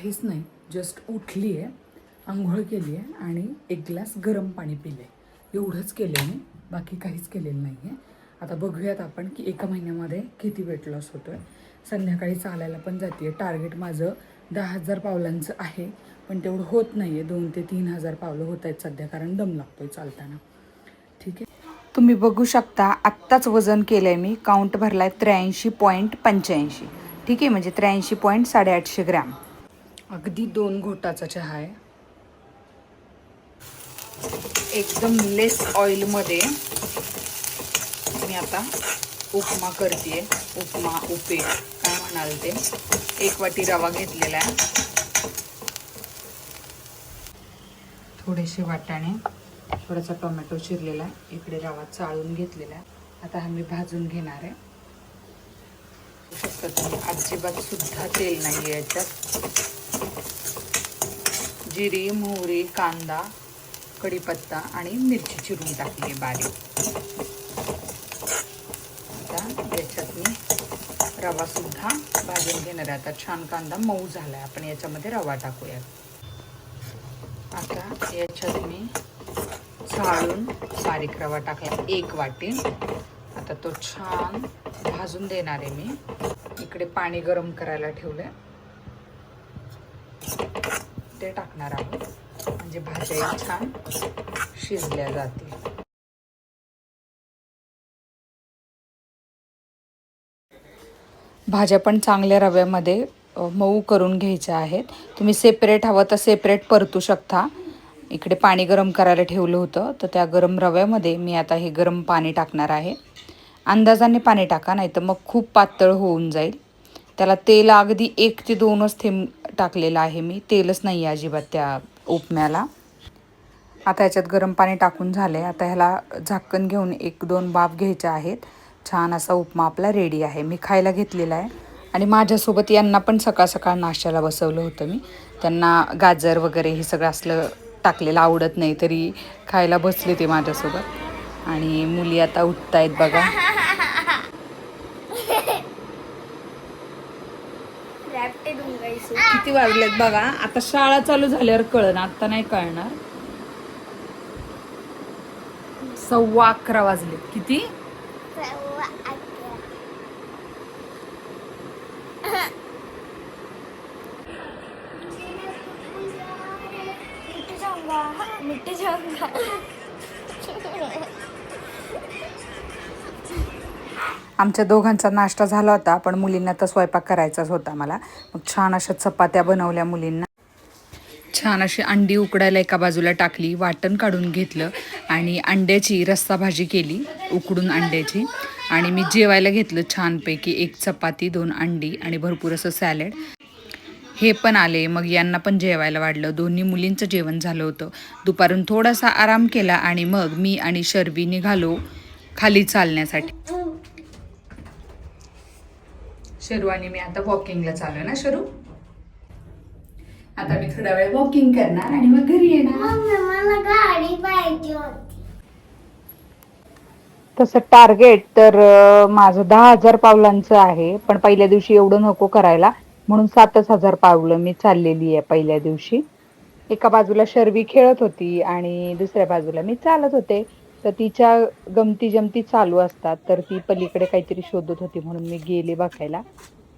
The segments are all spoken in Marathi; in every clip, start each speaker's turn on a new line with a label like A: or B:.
A: काहीच नाही, जस्ट उठली आहे, आंघोळ केली आहे आणि एक ग्लास गरम पाणी पिले. एवढंच केलं मी, बाकी काहीच केलेलं नाही आहे. आता बघूयात आपण की एका महिन्यामध्ये किती वेट लॉस होतो आहे. संध्याकाळी चालायला पण जाते आहे. टार्गेट माझं 10,000 पावलांचं आहे, पण तेवढं होत नाही आहे. 2 ते 3,000 पावलं होत आहेत सध्या, कारण दम लागतो आहे चालताना. ठीक आहे,
B: तुम्ही बघू शकता आत्ताच वजन केलं आहे मी. काउंट भरला आहे 83.85. ठीक आहे, म्हणजे 83.850 ग्रॅम.
A: अगदी 2 घोटाचा चहा आहे.
B: एकदम लेस ऑइलमध्ये मी आता उपमा करते. उपमा, उपीट काय म्हणाल ते. 1 वाटी रवा घेतलेला आहे, थोडेसे वाटाणे, थोडासा टोमॅटो चिरलेला आहे, इकडे रवा चाळून घेतलेला आहे. आता हा मी भाजून घेणार आहे. शकता तुम्ही, अजिबात सुद्धा तेल नाही आहे याच्यात. जिरी, मोहरी, कांदा, कढीपत्ता आणि मिरची चिरून टाकली बारीक. आता याच्यात मी रवा सुद्धा भाजून घेणार आहे. आता छान कांदा मऊ झाला आहे, आपण याच्यामध्ये रवा टाकूया. आता याच्यात मी चाळून बारीक रवा टाकला 1 वाटी. आता तो छान भाजून देणार आहे मी. इकडे पाणी गरम करायला ठेवलंय, ते टाकणार आहोत, म्हणजे भाज्या छान शिजल्या जातील. भाज्या पण चांगल्या रव्यामध्ये मऊ करून घ्यायच्या आहेत. तुम्ही सेपरेट हवं तर सेपरेट परतू शकता. इकडे पाणी गरम करायला ठेवलं होतं, तर त्या गरम रव्यामध्ये मी आता हे गरम पाणी टाकणार आहे. अंदाजाने पाणी टाका, नाही तर मग खूप पातळ होऊन जाईल. त्याला तेल अगदी 1 ते 2च थेंब टाकलेलं आहे मी, तेलच नाही आहे अजिबात त्या उपम्याला. आता याच्यात गरम पाणी टाकून झालंय. आता ह्याला झाकण घेऊन 1-2 वाफ घ्यायच्या आहेत. छान असा उपमा आपला रेडी आहे. मी खायला घेतलेला आहे आणि माझ्यासोबत यांना पण सकाळ सकाळ नाश्त्याला बसवलं होतं मी. त्यांना गाजर वगैरे हे सगळं असलं टाकलेलं आवडत नाही, तरी खायला बसले ते माझ्यासोबत. आणि मुली आता उठत आहेत बघा. किती वाजलेत बघा. आता शाळा चालू झाल्यावर कळण, आता नाही कळणार. 11:15 वाजलेत. किती? 11:15. आमच्या दोघांचा नाश्ता झाला होता, पण मुलींना तर स्वयंपाक करायचाच होता मला. मग छान अशा चपात्या बनवल्या मुलींना. छान अशी अंडी उकडायला एका बाजूला टाकली, वाटण काढून घेतलं आणि अंड्याची रस्सा भाजी केली उकडून अंड्याची. आणि मी जेवायला घेतलं छानपैकी 1 चपाती, 2 अंडी आणि भरपूर असं सॅलड. हे पण आले, मग यांना पण जेवायला वाढलं. दोन्ही मुलींचं जेवण झालं होतं. दुपारून थोडासा आराम केला आणि मग मी आणि शर्वी निघालो खाली चालण्यासाठी. शरू आणि मी आता वॉकिंगला चाललो ना शरू. आता मी थोडा वेळ वॉकिंग करणार आणि मग घरी येणार.
C: मला गाडी पाहिजे होती.
B: तसं टार्गेट तर माझं 10,000 पावलांचं आहे, पण पहिल्या दिवशी एवढं नको करायला, म्हणून 7,000 पावलं मी चाललेली आहे पहिल्या दिवशी. एका बाजूला शर्वी खेळत होती आणि दुसऱ्या बाजूला मी चालत होते. तर तिच्या गमती जमती चालू असतात, तर ती पलीकडे काहीतरी शोधत होती, म्हणून मी गेले बघायला.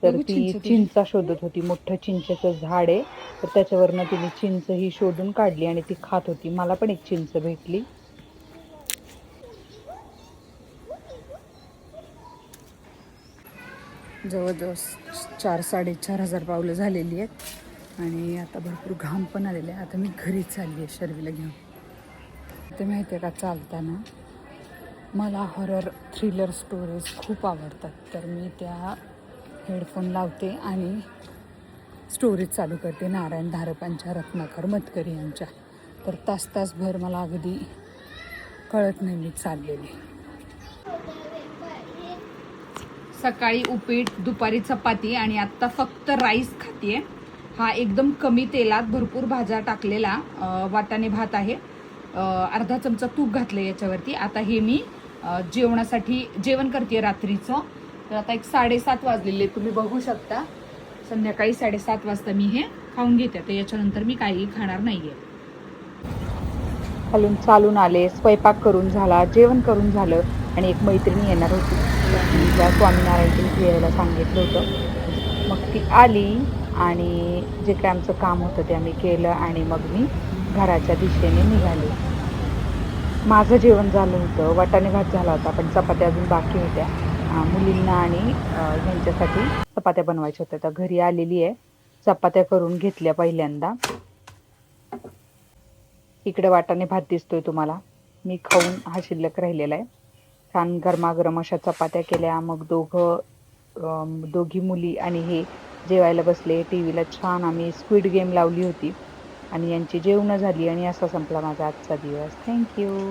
B: तर ती चिंचा शोधत होती. मोठं चिंचेचं झाड आहे, तर त्याच्यावरनं तिने चिंच ही शोधून काढली आणि ती खात होती. मला पण एक चिंच भेटली.
A: जवळजवळ 4,000-4,500 पावलं झालेली आहेत आणि आता भरपूर घाम पण आलेले आहे. आता मी घरी चालली आहे शर्वीला घेऊन. ते माहिती आहे का, चालताना मला हॉरर थ्रिलर स्टोरीज खूप आवडतात, तर मी त्या हेडफोन लावते आणि स्टोरीज चालू करते नारायण धारपांच्या, रत्नाकर मतकरी यांच्या. तर तासभर मला अगदी कळत नाही मी चाललेली.
B: सकाळी उपीट, दुपारी चपाती आणि आत्ता फक्त राईस खातीये. हा एकदम कमी तेलात भरपूर भाज्या टाकलेला वाटाणे भात आहे. अर्धा चमचा तूप घातलं याच्यावरती. आता हे मी जेवणासाठी जेवण करते रात्रीचं. तर आता 7:30 वाजलेले तुम्ही बघू शकता. संध्याकाळी 7:30 वाजता मी हे खाऊन घेते. तर याच्यानंतर मी काही खाणार नाहीये. खालून चालून आले, स्वयंपाक करून झाला, जेवण करून झालं आणि एक मैत्रिणी येणार होती. तिला स्वामीनारायणची यायला सांगितलं होतं. मग ती आली आणि जे काय आमचं काम होतं ते आम्ही केलं आणि मग मी घराच्या दिशेने निघाले. माझं जेवण झालं होतं, वाटाणे भात झाला होता, पण चपात्या अजून बाकी होत्या. मुलींना आणि ह्यांच्यासाठी चपात्या बनवायच्या होत्या. तर घरी आलेली आहे, चपात्या करून घेतल्या पहिल्यांदा. इकडे वाटाणे भात दिसतोय तुम्हाला. मी खाऊन हा शिल्लक राहिलेला आहे. छान गरमागरम अशा चपात्या केल्या. मग दोघी मुली आणि हे जेवायला बसले. टीव्हीला छान आम्ही स्क्विड गेम लावली होती आणि यांची जेवणं झाली आणि असा संपला माझा आजचा दिवस. थँक्यू.